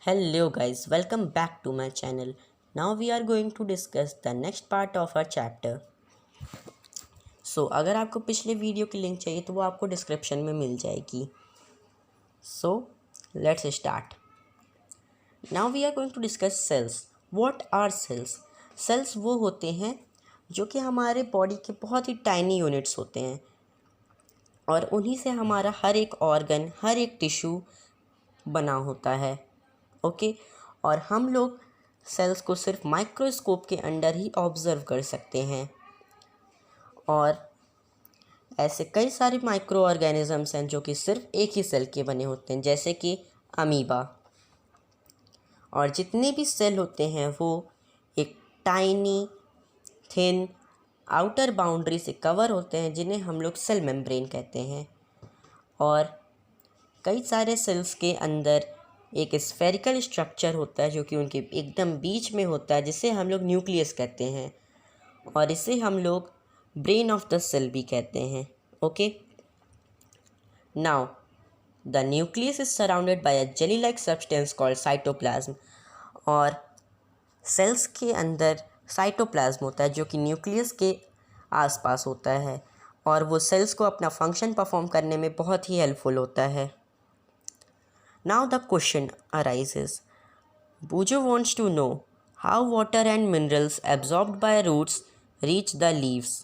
Hello guys, welcome back to my channel. Now we are going to discuss the next part of our chapter. अगर आपको पिछले video की link चाहिए तो वो आपको डिस्क्रिप्शन में मिल जाएगी. Let's start. Now we are going to discuss cells. What are cells? Cells वो होते हैं जो कि हमारे बॉडी के बहुत ही टाइनी यूनिट्स होते हैं और उन्हीं से हमारा हर एक ऑर्गन, हर एक टिश्यू बना होता है. ओके और हम लोग सेल्स को सिर्फ माइक्रोस्कोप के अंडर ही ऑब्ज़र्व कर सकते हैं. और ऐसे कई सारे माइक्रो ऑर्गेनिजम्स हैं जो कि सिर्फ एक ही सेल के बने होते हैं, जैसे कि अमीबा. और जितने भी सेल होते हैं वो एक टाइनी थिन आउटर बाउंड्री से कवर होते हैं, जिन्हें हम लोग सेल मेम्ब्रेन कहते हैं. और कई सारे सेल्स के अंदर एक स्फेरिकल स्ट्रक्चर होता है जो कि उनके एकदम बीच में होता है, जिसे हम लोग न्यूक्लियस कहते हैं और इसे हम लोग ब्रेन ऑफ द सेल भी कहते हैं. Okay now the nucleus is surrounded by a jelly like substance called cytoplasm. और सेल्स के अंदर साइटोप्लाज्म होता है जो कि न्यूक्लियस के आसपास होता है और वो सेल्स को अपना फंक्शन परफॉर्म करने में बहुत ही हेल्पफुल होता है. Now the question arises, Bujo wants to know how water and minerals absorbed by roots reach the leaves.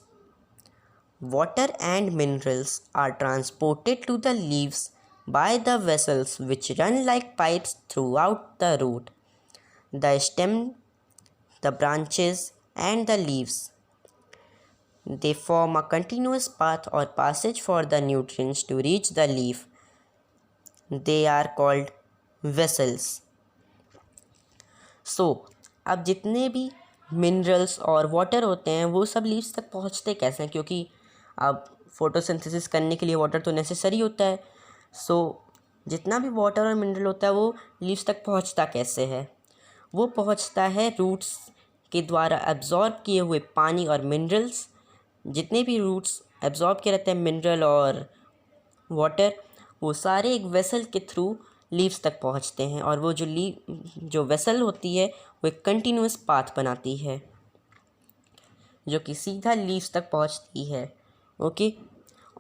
Water and minerals are transported to the leaves by the vessels which run like pipes throughout the root, the stem, the branches and the leaves. They form a continuous path or passage for the nutrients to reach the leaf. They are called vessels. अब जितने भी minerals और water होते हैं वो सब leaves तक पहुंचते कैसे हैं, क्योंकि अब फोटोसिंथेसिस करने के लिए वाटर तो नेसेसरी होता है. जितना भी वाटर और मिनरल होता है वो लीव्स तक पहुंचता कैसे है? वो पहुंचता है रूट्स के द्वारा एब्जॉर्ब किए हुए पानी और मिनरल्स. जितने भी रूट्स एब्जॉर्ब किए रहते हैं मिनरल और वाटर, वो सारे एक वेसल के थ्रू लीव्स तक पहुंचते हैं और वो जो वेसल होती है वो एक कंटिन्यूस पाथ बनाती है जो कि सीधा लीव्स तक पहुंचती है. ओके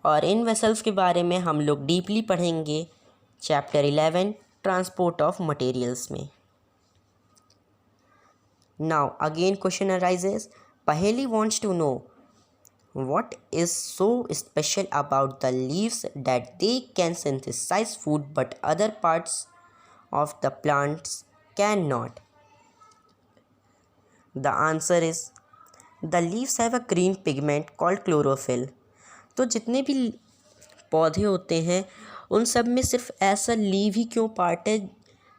और इन वेसल्स के बारे में हम लोग डीपली पढ़ेंगे चैप्टर 11 ट्रांसपोर्ट ऑफ मटेरियल्स में. Now again question arises. Paheli wants to know what is so special about the leaves that they can synthesize food but other parts of the plants cannot? The answer is the leaves have a green pigment called chlorophyll. तो जितने भी पौधे होते हैं उन सब में सिर्फ ऐसा लीव ही क्यों पार्ट है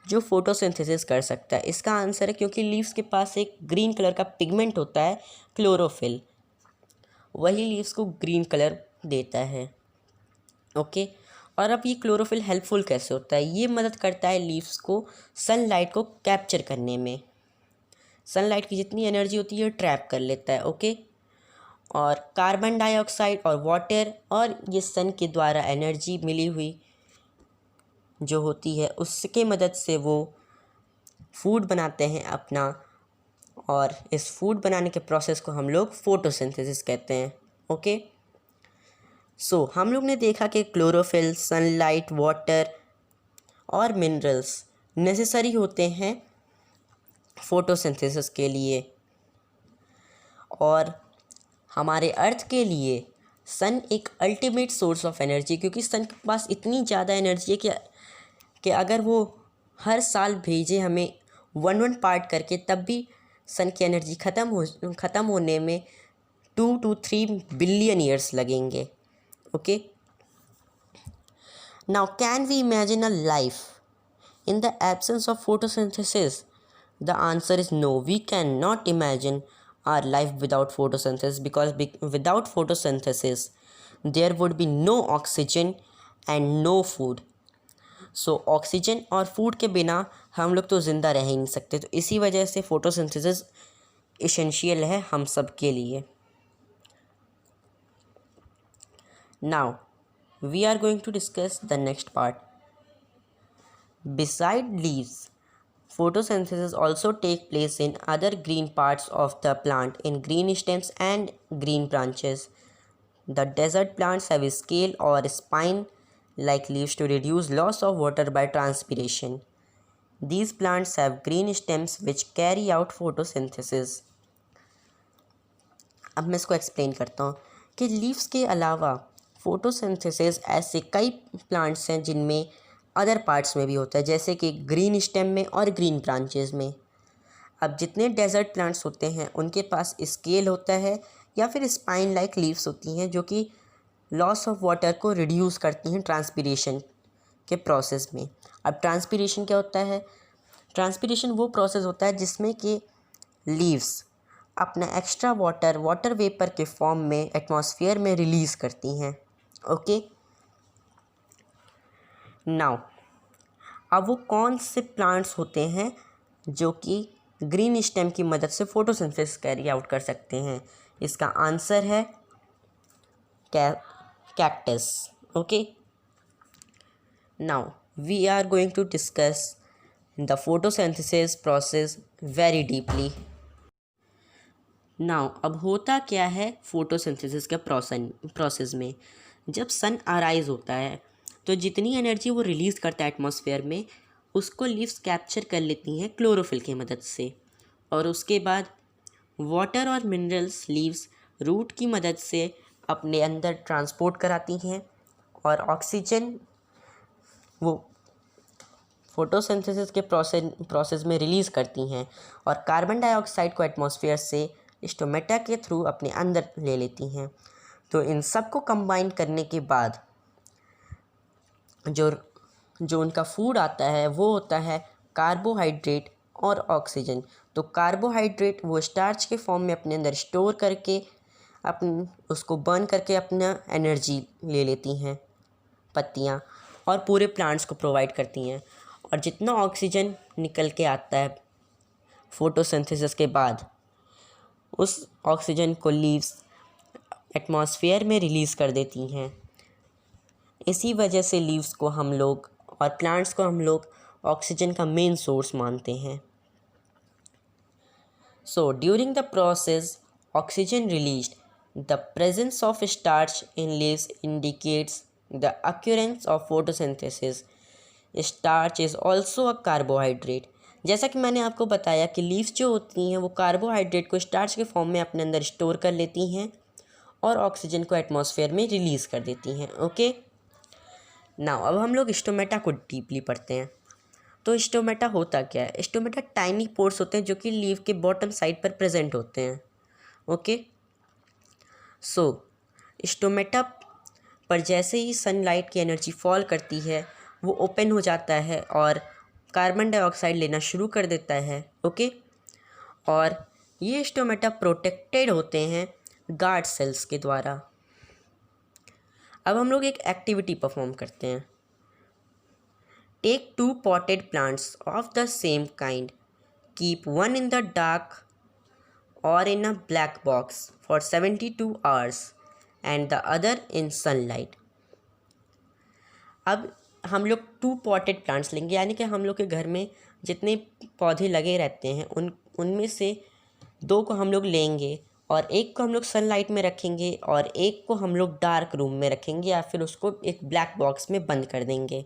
जो फोटोसिंथेसिस कर सकता है? इसका आंसर है क्योंकि लीव्स के पास एक ग्रीन कलर का पिगमेंट होता है क्लोरोफिल. वही लीव्स को ग्रीन कलर देता है. ओके और अब ये क्लोरोफिल हेल्पफुल कैसे होता है? ये मदद करता है लीव्स को सनलाइट को कैप्चर करने में. सनलाइट की जितनी एनर्जी होती है ट्रैप कर लेता है. ओके और कार्बन डाइऑक्साइड और वाटर और ये सन के द्वारा एनर्जी मिली हुई जो होती है उसके मदद से वो फूड बनाते हैं अपना. और इस फूड बनाने के प्रोसेस को हम लोग फोटोसिंथेसिस कहते हैं. ओके हम लोग ने देखा कि क्लोरोफिल, सनलाइट, वाटर और मिनरल्स नेसेसरी होते हैं फोटोसिंथेसिस के लिए. और हमारे अर्थ के लिए सन एक अल्टीमेट सोर्स ऑफ एनर्जी, क्योंकि सन के पास इतनी ज़्यादा एनर्जी है कि अगर वो हर साल भेजे हमें 1 पार्ट करके, तब भी सन की एनर्जी ख़त्म होने में 2 to 3 बिलियन ईयर्स लगेंगे. Okay now can we imagine a life in the absence of photosynthesis? The answer is no. We can not imagine our life without photosynthesis because without photosynthesis there would be no oxygen and no food. Oxygen और food के बिना हम लोग तो ज़िंदा रह ही नहीं सकते. तो इसी वजह से फोटोसिंथेसिस एसेंशियल है हम सब के लिए. Now we are going to discuss the next part. Beside leaves, Photosynthesis also take place in other green parts of the plant in green stems and green branches. The desert plants have a scale or spine-like leaves to reduce loss of water by transpiration. These plants have green stems which carry out photosynthesis. अब मैं इसको explain करता हूँ कि leaves के अलावा photosynthesis ऐसे कई प्लांट्स हैं जिनमें अदर पार्ट्स में भी होता है, जैसे कि ग्रीन स्टेम में और ग्रीन ब्रांचेस में। अब जितने डेजर्ट प्लांट्स होते हैं उनके पास स्केल होता है या फिर स्पाइन लाइक लीव्स होती हैं जो कि लॉस ऑफ वाटर को रिड्यूस करती हैं ट्रांसपीरेशन के प्रोसेस में। अब ट्रांसपीरेशन क्या होता है? ट्रांसपीरेशन वो प्रोसेस होता है जिसमें कि लीव्स अपना एक्स्ट्रा वाटर वेपर के फॉर्म में एटमॉस्फेयर में रिलीज़ करती हैं। ओके, नाउ अब वो कौन से प्लांट्स होते हैं जो कि ग्रीन स्टेम की मदद से फोटोसिंथेसिस कैरी आउट कर सकते हैं? इसका आंसर है cactus. Okay, now we are going to discuss the photosynthesis process very deeply. Now अब होता क्या है फोटोसिंथेसिस के प्रोसेस में? जब सन अराइज होता है तो जितनी एनर्जी वो रिलीज़ करता है एटमॉस्फेयर में, उसको लीव्स कैप्चर कर लेती हैं क्लोरोफिल की मदद से, और उसके बाद वाटर और मिनरल्स लीव्स रूट की मदद से अपने अंदर ट्रांसपोर्ट कराती हैं, और ऑक्सीजन वो फोटोसिंथेसिस के प्रोसेस में रिलीज़ करती हैं, और कार्बन डाइऑक्साइड को एटमॉस्फेयर से स्टोमेटा के थ्रू अपने अंदर ले लेती हैं। तो इन सब को कंबाइन करने के बाद जो उनका फूड आता है वो होता है कार्बोहाइड्रेट और ऑक्सीजन। तो कार्बोहाइड्रेट वो स्टार्च के फॉर्म में अपने अंदर स्टोर करके उसको बर्न करके अपना एनर्जी ले लेती हैं पत्तियाँ, और पूरे प्लांट्स को प्रोवाइड करती हैं। और जितना ऑक्सीजन निकल के आता है फोटोसिंथेसिस के बाद, उस ऑक्सीजन को लीव्स एटमॉस्फेयर में रिलीज़ कर देती हैं। इसी वजह से लीव्स को हम लोग और प्लांट्स को हम लोग ऑक्सीजन का मेन सोर्स मानते हैं। So during the process oxygen released, the presence of starch in leaves indicates the occurrence of photosynthesis. Starch is also a carbohydrate. जैसा कि मैंने आपको बताया कि लीव्स जो होती हैं वो कार्बोहाइड्रेट को स्टार्च के फॉर्म में अपने अंदर स्टोर कर लेती हैं और ऑक्सीजन को एटमॉस्फेयर में रिलीज़ कर देती हैं। ओके, नाउ अब हम लोग स्टोमेटा को डीपली पढ़ते हैं। तो स्टोमेटा होता क्या है? स्टोमेटा टाइनी पोर्स होते हैं जो कि लीव के बॉटम साइड पर प्रेजेंट होते हैं। ओके, सो स्टोमेटा पर जैसे ही सनलाइट की एनर्जी फॉल करती है वो ओपन हो जाता है और कार्बन डाइऑक्साइड लेना शुरू कर देता है। ओके, और ये स्टोमेटा प्रोटेक्टेड होते हैं गार्ड सेल्स के द्वारा। अब हम लोग एक एक्टिविटी परफॉर्म करते हैं। Take 2 potted plants of the same kind, keep one in the dark और in a black box for 72 hours and the other in sunlight. अब हम लोग 2 पॉटेड प्लांट्स लेंगे, यानी कि हम लोग के घर में जितने पौधे लगे रहते हैं उनमें से 2 को हम लोग लेंगे, और एक को हम लोग सनलाइट में रखेंगे और एक को हम लोग डार्क रूम में रखेंगे, या फिर उसको एक ब्लैक बॉक्स में बंद कर देंगे।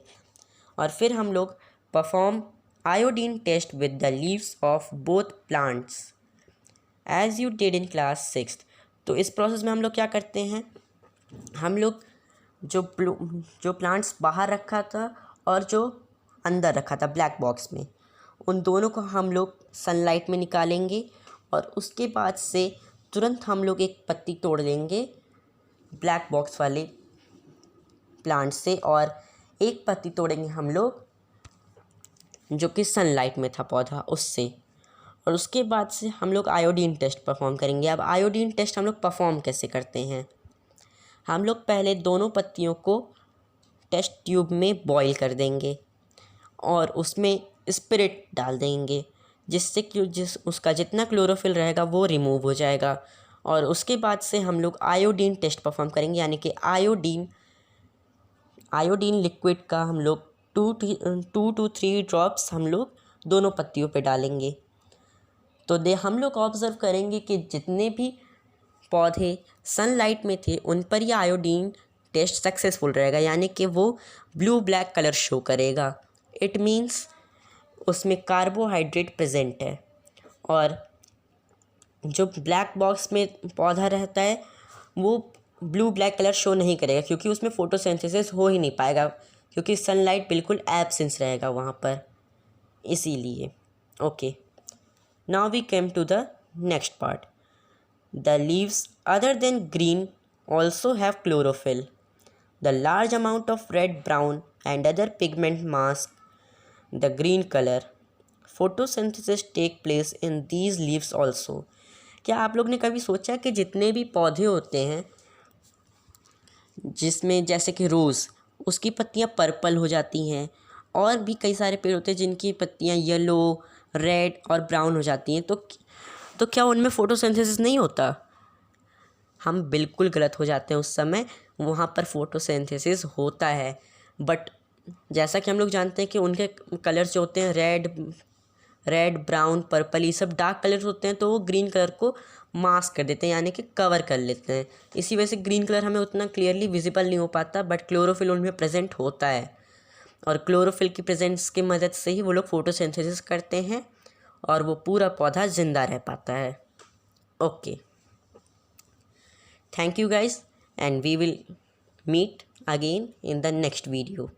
और फिर हम लोग perform iodine test with the leaves of both plants as you did in class 6। तो इस प्रोसेस में हम लोग क्या करते हैं, हम लोग जो प्लांट्स बाहर रखा था और जो अंदर रखा था ब्लैक बॉक्स में, उन दोनों को हम लोग सनलाइट में निकालेंगे, और उसके बाद से तुरंत हम लोग एक पत्ती तोड़ लेंगे ब्लैक बॉक्स वाले प्लांट से, और एक पत्ती तोड़ेंगे हम लोग जो कि सनलाइट में था पौधा उससे, और उसके बाद से हम लोग आयोडीन टेस्ट परफॉर्म करेंगे। अब आयोडीन टेस्ट हम लोग परफॉर्म कैसे करते हैं? हम लोग पहले दोनों पत्तियों को टेस्ट ट्यूब में बॉईल कर देंगे और उसमें स्पिरिट डाल देंगे, जिससे कि उसका जितना क्लोरोफिल रहेगा वो रिमूव हो जाएगा। और उसके बाद से हम लोग आयोडीन टेस्ट परफॉर्म करेंगे, यानी कि आयोडीन लिक्विड का हम लोग 2 to 3 ड्रॉप्स हम लोग दोनों पत्तियों पे डालेंगे तो हम लोग ऑब्ज़र्व करेंगे कि जितने भी पौधे सनलाइट में थे उन पर यह आयोडीन टेस्ट सक्सेसफुल रहेगा, यानी कि वो ब्लू ब्लैक कलर शो करेगा। इट मीन्स उसमें कार्बोहाइड्रेट प्रेजेंट है। और जो ब्लैक बॉक्स में पौधा रहता है वो ब्लू ब्लैक कलर शो नहीं करेगा, क्योंकि उसमें फोटोसिंथेसिस हो ही नहीं पाएगा, क्योंकि सनलाइट बिल्कुल एब्सेंस रहेगा वहाँ पर, इसीलिए। Okay, now we came to the next part. The leaves other than green also have chlorophyll. The large amount of red, brown and other pigment mask the green color. Photosynthesis take place in these leaves also. क्या आप लोग ने कभी सोचा कि जितने भी पौधे होते हैं जिसमें जैसे कि रोज़, उसकी पत्तियां पर्पल हो जाती हैं, और भी कई सारे पेड़ होते हैं जिनकी पत्तियां येलो, रेड और ब्राउन हो जाती हैं, तो क्या उनमें फ़ोटोसिंथेसिस नहीं होता? हम बिल्कुल गलत हो जाते हैं उस समय। वहाँ पर फ़ोटोसिंथेसिस होता है, बट जैसा कि हम लोग जानते हैं कि उनके कलर्स जो होते हैं रेड ब्राउन पर्पल, ये सब डार्क कलर्स होते हैं, तो वो ग्रीन कलर को मास्क कर देते हैं, यानी कि कवर कर लेते हैं। इसी वजह से ग्रीन कलर हमें उतना क्लियरली विजिबल नहीं हो पाता, बट क्लोरोफिल उनमें प्रेजेंट होता है, और क्लोरोफिल की प्रेजेंस की मदद से ही वो लोग फ़ोटोसिंथेसिस करते हैं और वो पूरा पौधा ज़िंदा रह पाता है। Okay, thank you guys, and we will meet again in the next video.